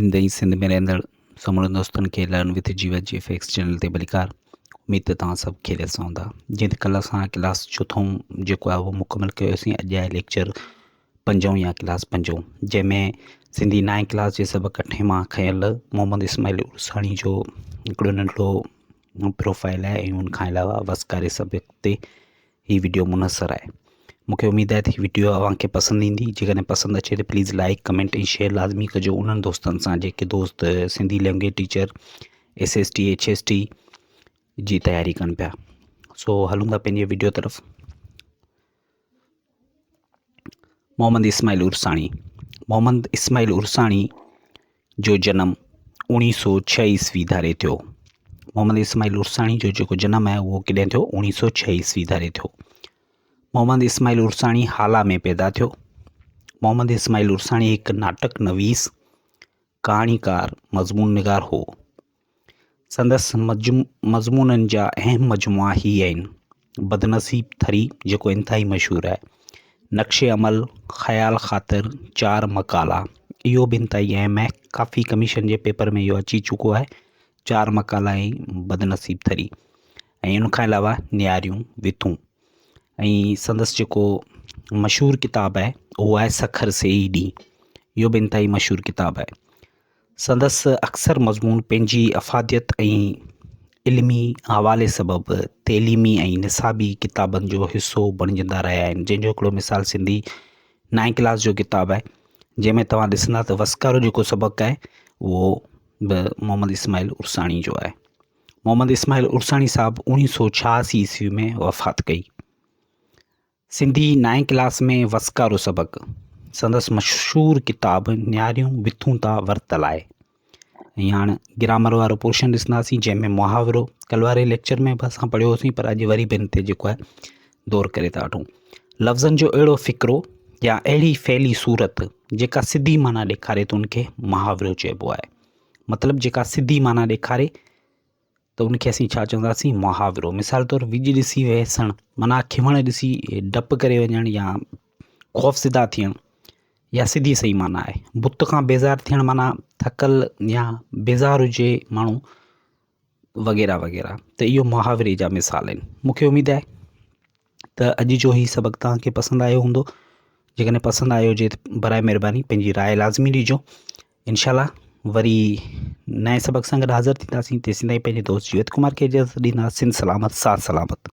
हिंद ऐं सिंध में रहंदड़ समूरे दोस्तनि खे लर्न विथ जीवन जी FX चैनल ते भलीकार। उम्मीद त तव्हां सभु खैरियत सां हूंदा। जीअं त कल्ह असां क्लास चोथों जेको आहे उहो मुकमल कयोसीं। अॼु आहे लेक्चर पंजों या क्लास पंजों, जंहिंमें सिंधी 9 क्लास जे सबक़ 8 मां खयल मोहम्मद इस्माइल उर्साणी जो हिकिड़ो नंढिड़ो प्रोफाइल आहे ऐं उनखां अलावा वस्कारे सबक़ ते हीअ वीडियो मुनसर आहे। मूंखे उम्मीद आहे त हीअ वीडियो तव्हांखे पसंदि ईंदी। जेकॾहिं पसंदि अचे त प्लीज़ लाइक कमेंट ऐं शेयर लाज़मी कजो उन्हनि दोस्तनि सां जेके दोस्त Sindhi language teacher SST HST जी तयारी कनि पिया। सो हलूं था पंहिंजे वीडियो तरफ़। मोहम्मद इस्माइल उर्साणी। मोहम्मद इस्माइल उर्साणी जो जनम 1906 ईस्वी धारे थियो। मोहम्मद इस्माइल उर्साणी जो जेको जनम आहे उहो कॾहिं थियो? 1906 ईस्वी धारे थियो। मोहम्मद इस्माइल उर्साणी हाला में पैदा थियो। मोहम्मद इस्माइल उर्साणी हिकु नाटक नवीस, कहाणीकार, मज़मून निगार हो। संदसि मज़मूननि जा अहम मजमुआ ही आहिनि: बदनसीब थरी जेको इंतहाई मशहूरु आहे, नक्शे अमल, ख़याल ख़ातिर, 4 मकाला। इहो बि इंतहाई अहम आहे, काफ़ी कमीशन जे पेपर में इहो अची चुको आहे। 4 मकाला ऐं बदनसीब थरी, ऐं उनखां अलावा न्यारियूं विथूं। ऐं संदसि जेको मशहूरु किताबु आहे उहो आहे सखर से ई ॾींहुं। इहो बि इंतहाई मशहूरु किताबु आहे। संदसि अक्सर मज़मून पंहिंजी अफ़ादियत ऐं इल्मी हवाले सबबि तइलीमी ऐं निसाबी किताबनि जो हिसो बणिजंदा रहिया आहिनि। जंहिंजो हिकिड़ो मिसाल सिंधी 9 क्लास जो किताबु आहे, जंहिंमें तव्हां ॾिसंदा त वस्कारो जेको सबक़ु आहे उहो बि मोहम्मद इस्माइल उर्साणी जो आहे। मोहम्मद इस्माइल उर्साणी साहबु 1986 ईस्वी में वफ़ात कई। सिंधी 9 क्लास में वस्कारो सबक़ु। संदसि मशहूरु किताबु न्यारियूं विथूं था वरितल आहे। ऐं हाणे ग्रामर वारो पोर्शन ॾिसंदासीं, जंहिंमें मुहावरो कल्ह वारे लेक्चर में बि असां पढ़ियोसीं, पर अॼु वरी बि हिन ते जेको आहे दौर करे था वठूं। लफ़्ज़नि जो अहिड़ो फ़िक्रो या अहिड़ी फैली सूरत जेका सिधी माना ॾेखारे त उनखे मुहावरो चइबो आहे। मतिलबु जेका सिधी माना ॾेखारे त उनखे असीं छा चवंदासीं? मुहावरो। मिसाल तौरु विॼु ॾिसी वहसणु माना खिवण ॾिसी डपु करे वञणु या ख़ौफ़ज़दा थियणु, या सिधी सही माना आहे। बुत खां बेज़ार थियणु माना थकल या बेज़ार हुजे माण्हू वग़ैरह वग़ैरह। त इहो मुहावरे जा मिसाल आहिनि। मूंखे उमेद आहे त अॼु जो ही सबक़ु तव्हांखे पसंदि आयो हूंदो। जेकॾहिं पसंदि आयो हुजे त बराए महिरबानी पंहिंजी राय लाज़मी ॾिजो। इंशाल्लाह वरी नए सबक़ सां गॾु हाज़िर थींदासीं। तेसिताईं पंहिंजे दोस्त जीवत कुमार खे इजाज़त ॾींदा। सिंध सलामत, साथ सलामत।